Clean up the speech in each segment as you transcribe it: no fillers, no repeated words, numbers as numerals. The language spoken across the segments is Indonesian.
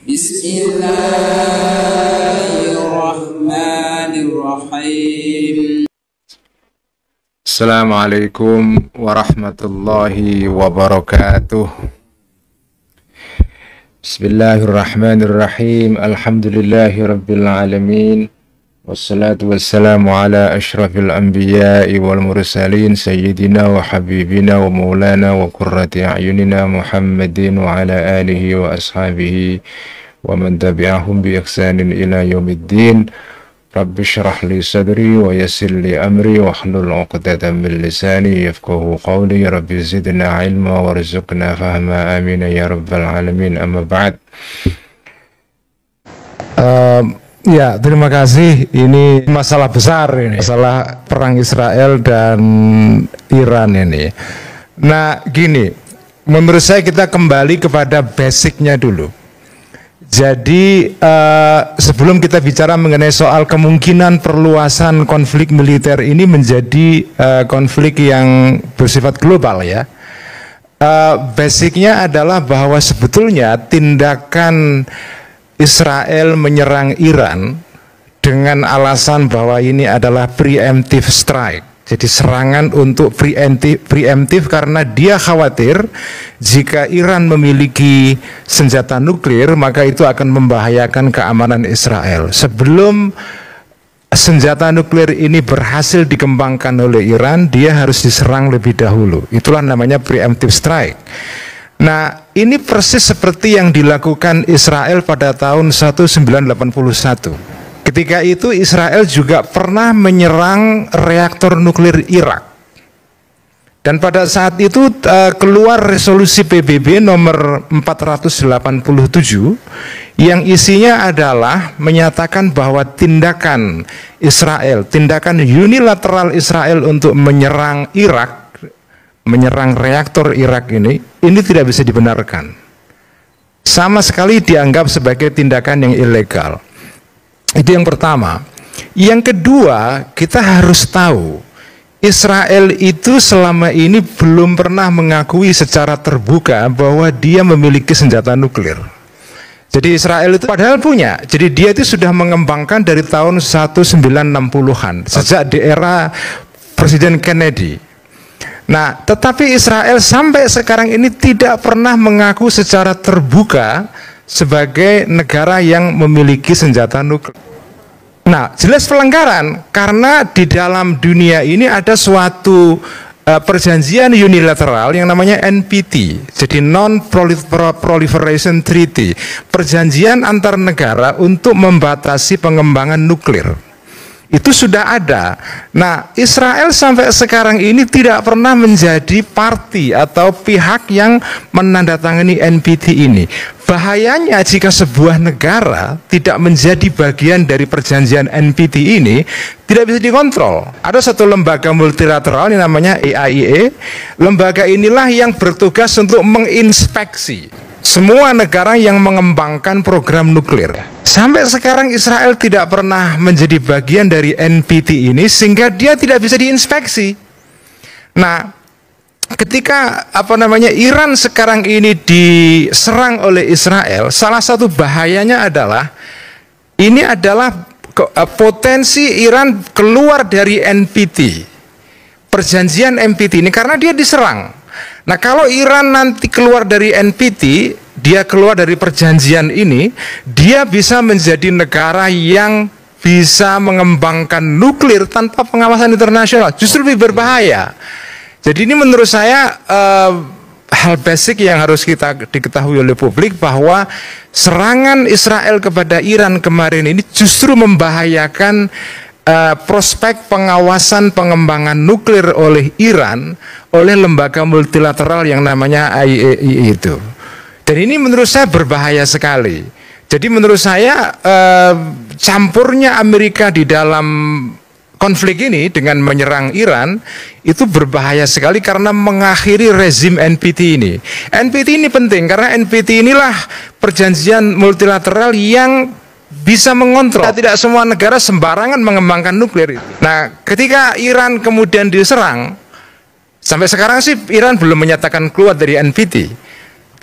Bismillahirrahmanirrahim. Assalamualaikum warahmatullahi wabarakatuh. Bismillahirrahmanirrahim. Alhamdulillahi rabbil alamin. Wassalatu wassalamu ala ashrafil anbiya'i wal mursalin sayyidina wa habibina wa maulana wa qurrati a'yunina Muhammadin wa ala alihi wa ashabihi wa man tabi'ahum bi ihsanin ila yaumiddin. Rabbi syrah li sadri wa yassir li amri wa hlul 'uqdatam min lisani yafqahu qawli. Rabbi zidna ilma warzuqna fahma, amin ya rabbal alamin. Amma ba'd. Ya, terima kasih. Ini masalah besar ini, masalah perang Israel dan Iran ini. Nah, gini, menurut saya kita kembali kepada basicnya dulu. Jadi sebelum kita bicara mengenai soal kemungkinan perluasan konflik militer ini menjadi konflik yang bersifat global ya, basicnya adalah bahwa sebetulnya tindakan Israel menyerang Iran dengan alasan bahwa ini adalah preemptive strike. Jadi serangan untuk preemptif karena dia khawatir jika Iran memiliki senjata nuklir maka itu akan membahayakan keamanan Israel. Sebelum senjata nuklir ini berhasil dikembangkan oleh Iran, dia harus diserang lebih dahulu. Itulah namanya preemptive strike. Nah, ini persis seperti yang dilakukan Israel pada tahun 1981. Ketika itu Israel juga pernah menyerang reaktor nuklir Irak. Dan pada saat itu keluar resolusi PBB nomor 487 yang isinya adalah menyatakan bahwa tindakan Israel, tindakan unilateral Israel untuk menyerang Irak, menyerang reaktor Irak ini tidak bisa dibenarkan. Sama sekali dianggap sebagai tindakan yang ilegal. Itu yang pertama. Yang kedua, kita harus tahu Israel itu selama ini belum pernah mengakui secara terbuka bahwa dia memiliki senjata nuklir. Jadi Israel itu padahal punya. Jadi dia itu sudah mengembangkan dari tahun 1960-an, sejak di era Presiden Kennedy. Nah, tetapi Israel sampai sekarang ini tidak pernah mengaku secara terbuka sebagai negara yang memiliki senjata nuklir. Nah, jelas pelanggaran karena di dalam dunia ini ada suatu perjanjian unilateral yang namanya NPT, jadi Non-Proliferation Treaty, perjanjian antar negara untuk membatasi pengembangan nuklir. Itu sudah ada. Nah, Israel sampai sekarang ini tidak pernah menjadi parti atau pihak yang menandatangani NPT ini. Bahayanya jika sebuah negara tidak menjadi bagian dari perjanjian NPT ini, tidak bisa dikontrol. Ada satu lembaga multilateral yang namanya IAEA. Lembaga inilah yang bertugas untuk menginspeksi semua negara yang mengembangkan program nuklir. Sampai sekarang Israel tidak pernah menjadi bagian dari NPT ini sehingga dia tidak bisa diinspeksi. Nah, ketika Iran sekarang ini diserang oleh Israel, salah satu bahayanya adalah ini adalah potensi Iran keluar dari NPT, perjanjian NPT ini, karena dia diserang. Nah, kalau Iran nanti keluar dari NPT, dia keluar dari perjanjian ini, dia bisa menjadi negara yang bisa mengembangkan nuklir tanpa pengawasan internasional, justru lebih berbahaya. Jadi ini menurut saya hal basic yang harus kita diketahui oleh publik, bahwa serangan Israel kepada Iran kemarin ini justru membahayakan prospek pengawasan pengembangan nuklir oleh Iran oleh lembaga multilateral yang namanya IAEA itu. Dan ini menurut saya berbahaya sekali. Jadi menurut saya campurnya Amerika di dalam konflik ini dengan menyerang Iran itu berbahaya sekali karena mengakhiri rezim NPT ini. NPT ini penting karena NPT inilah perjanjian multilateral yang bisa mengontrol. Tidak semua negara sembarangan mengembangkan nuklir itu. Nah, ketika Iran kemudian diserang, sampai sekarang sih Iran belum menyatakan keluar dari NPT.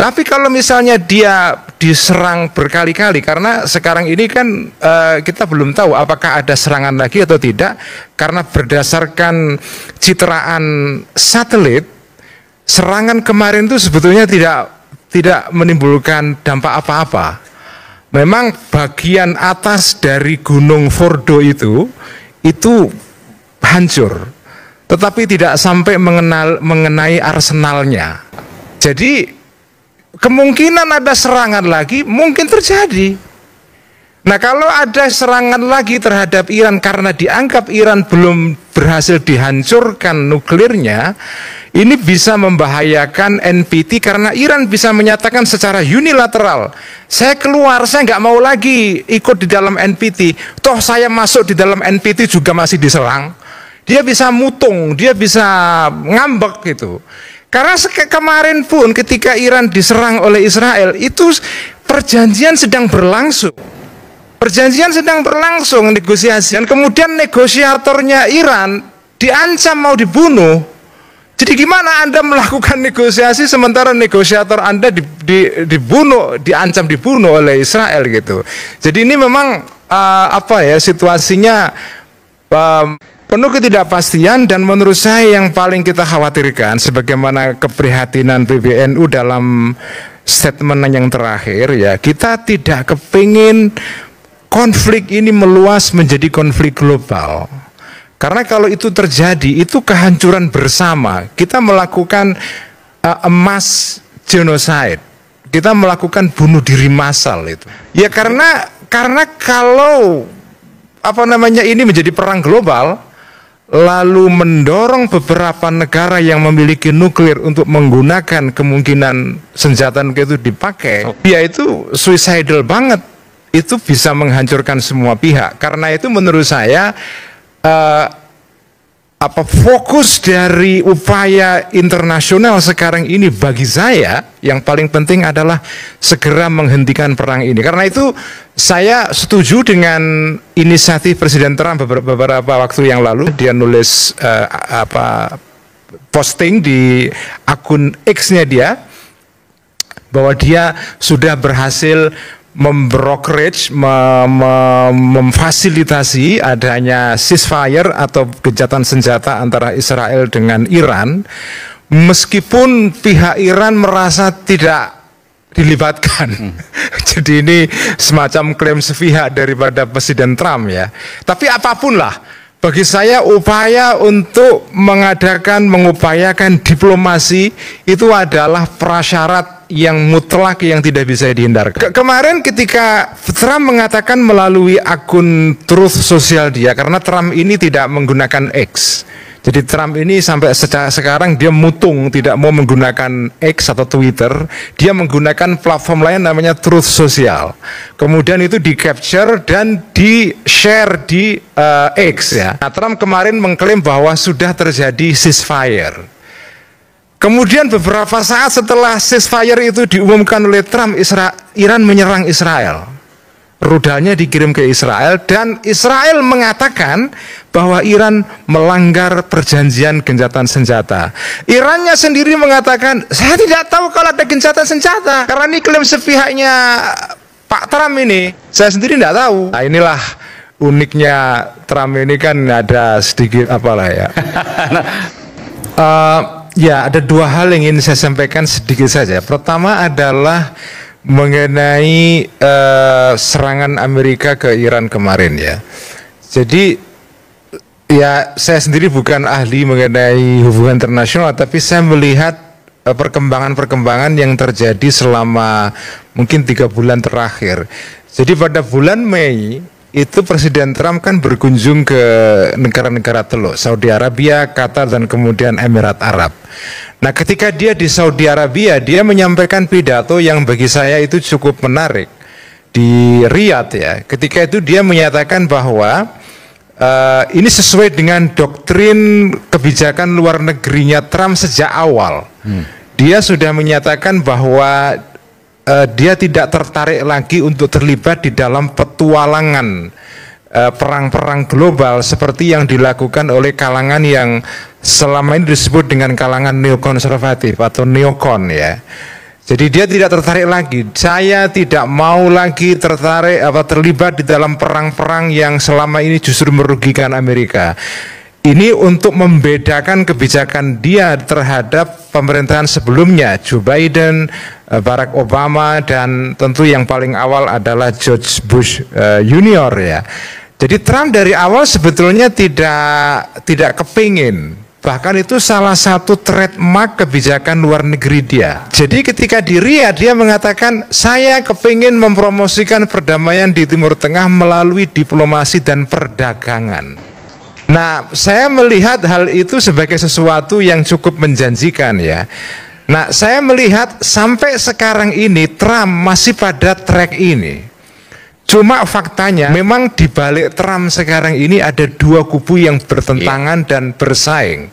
Tapi kalau misalnya dia diserang berkali-kali, karena sekarang ini kan kita belum tahu apakah ada serangan lagi atau tidak, karena berdasarkan citraan satelit, serangan kemarin itu sebetulnya tidak menimbulkan dampak apa-apa. Memang bagian atas dari Gunung Fordo itu hancur, tetapi tidak sampai mengenai arsenalnya. Jadi kemungkinan ada serangan lagi mungkin terjadi. Nah, kalau ada serangan lagi terhadap Iran karena dianggap Iran belum berhasil dihancurkan nuklirnya, ini bisa membahayakan NPT karena Iran bisa menyatakan secara unilateral, saya keluar, saya nggak mau lagi ikut di dalam NPT, toh saya masuk di dalam NPT juga masih diserang. Dia bisa mutung, dia bisa ngambek gitu. Karena kemarin pun ketika Iran diserang oleh Israel, itu perjanjian sedang berlangsung. Perjanjian sedang berlangsung, negosiasi. Dan kemudian negosiatornya Iran diancam mau dibunuh. Jadi gimana Anda melakukan negosiasi sementara negosiator Anda dibunuh, diancam dibunuh oleh Israel gitu. Jadi ini memang situasinya penuh ketidakpastian, dan menurut saya yang paling kita khawatirkan sebagaimana keprihatinan PBNU dalam statement yang terakhir ya, kita tidak kepingin konflik ini meluas menjadi konflik global. Karena kalau itu terjadi, itu kehancuran bersama. Kita melakukan mass genocide. Kita melakukan bunuh diri massal itu. Ya karena kalau ini menjadi perang global, lalu mendorong beberapa negara yang memiliki nuklir untuk menggunakan kemungkinan senjata nuklir itu dipakai, ya itu suicidal banget. Itu bisa menghancurkan semua pihak. Karena itu menurut saya fokus dari upaya internasional sekarang ini bagi saya yang paling penting adalah segera menghentikan perang ini. Karena itu saya setuju dengan inisiatif Presiden Trump beberapa waktu yang lalu. Dia nulis posting di akun X-nya dia bahwa dia sudah berhasil membrokerage, memfasilitasi adanya ceasefire atau gencatan senjata antara Israel dengan Iran, meskipun pihak Iran merasa tidak dilibatkan. Jadi ini semacam klaim sepihak daripada Presiden Trump ya. Tapi apapun lah, bagi saya upaya untuk mengupayakan diplomasi itu adalah prasyarat yang mutlak yang tidak bisa dihindarkan. Kemarin ketika Trump mengatakan melalui akun Truth Social dia, karena Trump ini tidak menggunakan X. Jadi Trump ini sampai sekarang dia mutung, tidak mau menggunakan X atau Twitter, dia menggunakan platform lain namanya Truth Social. Kemudian itu di-capture dan di-share di X ya. Nah, Trump kemarin mengklaim bahwa sudah terjadi ceasefire. Kemudian beberapa saat setelah ceasefire itu diumumkan oleh Trump, Iran menyerang Israel. Rudalnya dikirim ke Israel dan Israel mengatakan bahwa Iran melanggar perjanjian gencatan senjata. Irannya sendiri mengatakan, saya tidak tahu kalau ada gencatan senjata. Karena ini klaim sepihaknya Pak Trump ini, saya sendiri tidak tahu. Nah, inilah uniknya Trump ini kan ada sedikit apalah ya. Ya, ada dua hal yang ingin saya sampaikan sedikit saja. Pertama adalah mengenai serangan Amerika ke Iran kemarin ya. Jadi ya saya sendiri bukan ahli mengenai hubungan internasional, tapi saya melihat perkembangan-perkembangan yang terjadi selama mungkin 3 bulan terakhir. Jadi pada bulan Mei itu Presiden Trump kan berkunjung ke negara-negara Teluk, Saudi Arabia, Qatar, dan kemudian Emirat Arab. Nah, ketika dia di Saudi Arabia, dia menyampaikan pidato yang bagi saya itu cukup menarik di Riyadh ya. Ketika itu dia menyatakan bahwa ini sesuai dengan doktrin kebijakan luar negerinya Trump sejak awal. Dia sudah menyatakan bahwa dia tidak tertarik lagi untuk terlibat di dalam petualangan perang-perang global seperti yang dilakukan oleh kalangan yang selama ini disebut dengan kalangan neokonservatif atau neokon ya. Jadi dia tidak tertarik lagi. Saya tidak mau lagi terlibat di dalam perang-perang yang selama ini justru merugikan Amerika. Ini untuk membedakan kebijakan dia terhadap pemerintahan sebelumnya, Joe Biden, Barack Obama, dan tentu yang paling awal adalah George Bush Junior ya. Jadi Trump dari awal sebetulnya tidak kepingin. Bahkan itu salah satu trademark kebijakan luar negeri dia. Jadi ketika di Riyadh dia mengatakan, saya kepingin mempromosikan perdamaian di Timur Tengah melalui diplomasi dan perdagangan. Nah, saya melihat hal itu sebagai sesuatu yang cukup menjanjikan ya. Nah, saya melihat sampai sekarang ini Trump masih pada track ini. Cuma faktanya memang di balik Trump sekarang ini ada dua kubu yang bertentangan dan bersaing.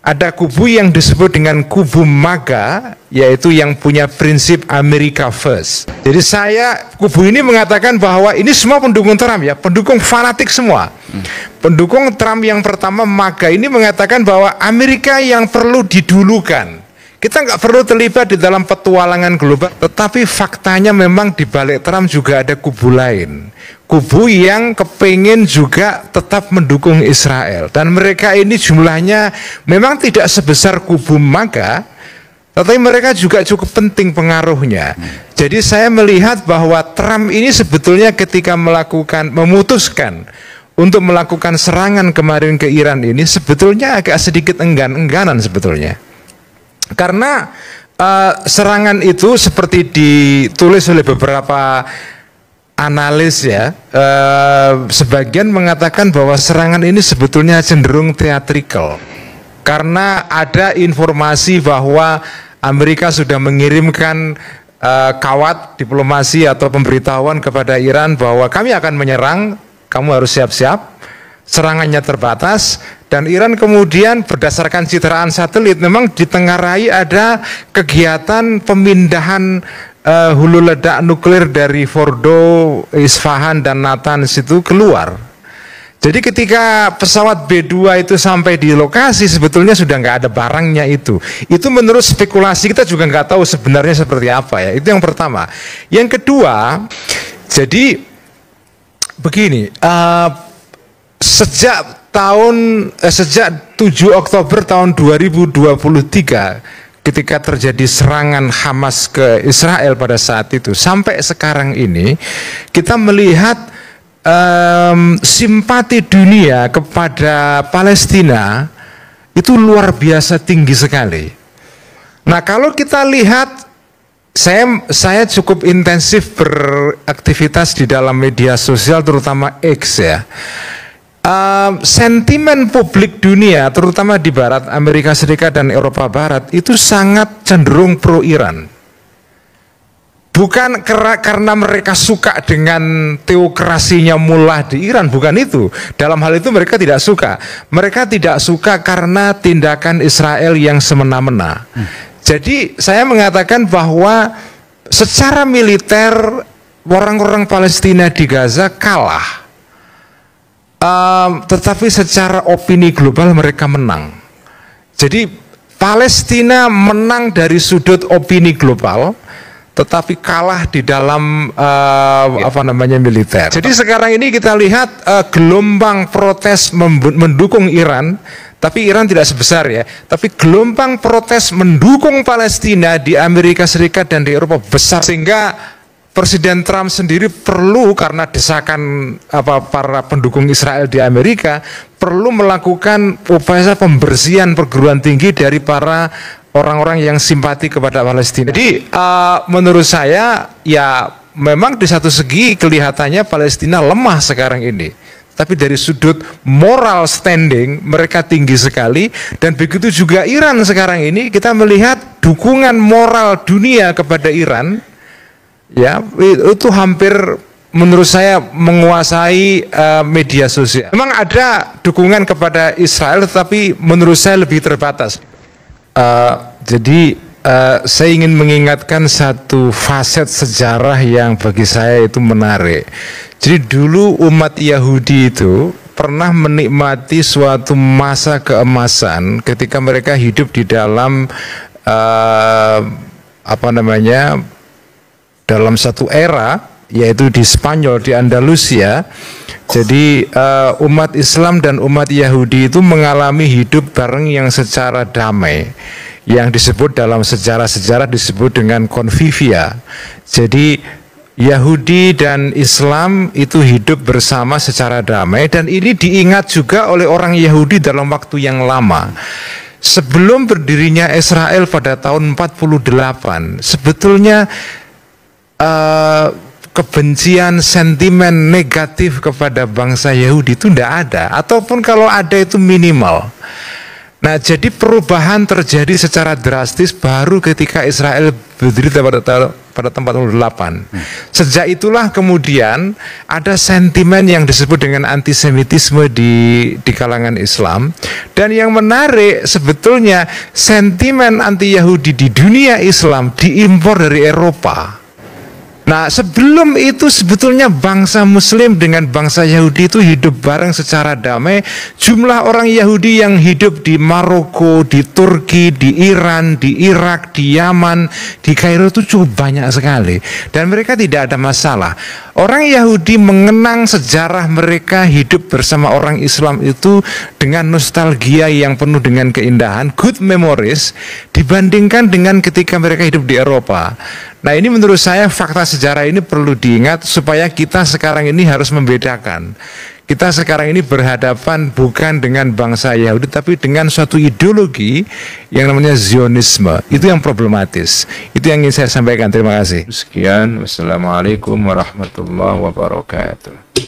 Ada kubu yang disebut dengan kubu MAGA, yaitu yang punya prinsip America First. Jadi kubu ini mengatakan bahwa ini semua pendukung Trump ya, pendukung fanatik semua. Pendukung Trump yang pertama MAGA ini mengatakan bahwa Amerika yang perlu didulukan. Kita nggak perlu terlibat di dalam petualangan global, tetapi faktanya memang di balik Trump juga ada kubu lain. Kubu yang kepingin juga tetap mendukung Israel. Dan mereka ini jumlahnya memang tidak sebesar kubu MAGA, tetapi mereka juga cukup penting pengaruhnya. Jadi saya melihat bahwa Trump ini sebetulnya ketika memutuskan untuk melakukan serangan kemarin ke Iran ini sebetulnya agak sedikit engganan sebetulnya. Karena serangan itu seperti ditulis oleh beberapa analis ya, sebagian mengatakan bahwa serangan ini sebetulnya cenderung theatrical. Karena ada informasi bahwa Amerika sudah mengirimkan kawat diplomasi atau pemberitahuan kepada Iran bahwa kami akan menyerang, kamu harus siap-siap. Serangannya terbatas dan Iran kemudian berdasarkan citraan satelit memang ditengarai ada kegiatan pemindahan hulu ledak nuklir dari Fordo, Isfahan dan Natanz itu keluar. Jadi ketika pesawat B-2 itu sampai di lokasi sebetulnya sudah nggak ada barangnya itu. Itu menurut spekulasi, kita juga nggak tahu sebenarnya seperti apa ya. Itu yang pertama. Yang kedua, jadi begini. Sejak 7 Oktober tahun 2023 ketika terjadi serangan Hamas ke Israel pada saat itu sampai sekarang ini kita melihat simpati dunia kepada Palestina itu luar biasa tinggi sekali. Nah, kalau kita lihat, saya cukup intensif beraktivitas di dalam media sosial terutama X ya. Sentimen publik dunia terutama di Barat, Amerika Serikat dan Eropa Barat itu sangat cenderung pro Iran. Bukan karena mereka suka dengan teokrasinya mullah di Iran, bukan itu. Dalam hal itu mereka tidak suka. Mereka tidak suka karena tindakan Israel yang semena-mena. Jadi saya mengatakan bahwa secara militer orang-orang Palestina di Gaza kalah. Tetapi secara opini global mereka menang. Jadi Palestina menang dari sudut opini global, tetapi kalah di dalam militer. Jadi sekarang ini kita lihat gelombang protes mendukung Iran, tapi Iran tidak sebesar ya. Tapi gelombang protes mendukung Palestina di Amerika Serikat dan di Eropa besar, sehingga Presiden Trump sendiri perlu, karena desakan para pendukung Israel di Amerika, perlu melakukan upaya pembersihan perguruan tinggi dari para orang-orang yang simpati kepada Palestina. Jadi menurut saya ya memang di satu segi kelihatannya Palestina lemah sekarang ini. Tapi dari sudut moral standing mereka tinggi sekali, dan begitu juga Iran sekarang ini kita melihat dukungan moral dunia kepada Iran. Ya, itu hampir menurut saya menguasai media sosial. Memang ada dukungan kepada Israel, tetapi menurut saya lebih terbatas. Jadi saya ingin mengingatkan satu faset sejarah yang bagi saya itu menarik. Jadi dulu umat Yahudi itu pernah menikmati suatu masa keemasan ketika mereka hidup di dalam dalam satu era, yaitu di Spanyol, di Andalusia. Jadi umat Islam dan umat Yahudi itu mengalami hidup bareng yang secara damai, yang disebut dalam sejarah-sejarah disebut dengan convivia. Jadi Yahudi dan Islam itu hidup bersama secara damai, dan ini diingat juga oleh orang Yahudi dalam waktu yang lama. Sebelum berdirinya Israel pada tahun 48, sebetulnya kebencian, sentimen negatif kepada bangsa Yahudi itu tidak ada, ataupun kalau ada itu minimal. Nah, jadi perubahan terjadi secara drastis baru ketika Israel berdiri pada tahun 48. Sejak itulah kemudian ada sentimen yang disebut dengan antisemitisme di kalangan Islam. Dan yang menarik sebetulnya sentimen anti-Yahudi di dunia Islam diimpor dari Eropa. Nah, sebelum itu sebetulnya bangsa Muslim dengan bangsa Yahudi itu hidup bareng secara damai. Jumlah orang Yahudi yang hidup di Maroko, di Turki, di Iran, di Irak, di Yaman, di Kairo itu cukup banyak sekali. Dan mereka tidak ada masalah. Orang Yahudi mengenang sejarah mereka hidup bersama orang Islam itu dengan nostalgia yang penuh dengan keindahan, good memories, dibandingkan dengan ketika mereka hidup di Eropa. Nah, ini menurut saya fakta sejarah ini perlu diingat supaya kita sekarang ini harus membedakan. Kita sekarang ini berhadapan bukan dengan bangsa Yahudi, tapi dengan suatu ideologi yang namanya Zionisme. Itu yang problematis. Itu yang ingin saya sampaikan. Terima kasih. Sekian, wassalamualaikum warahmatullahi wabarakatuh.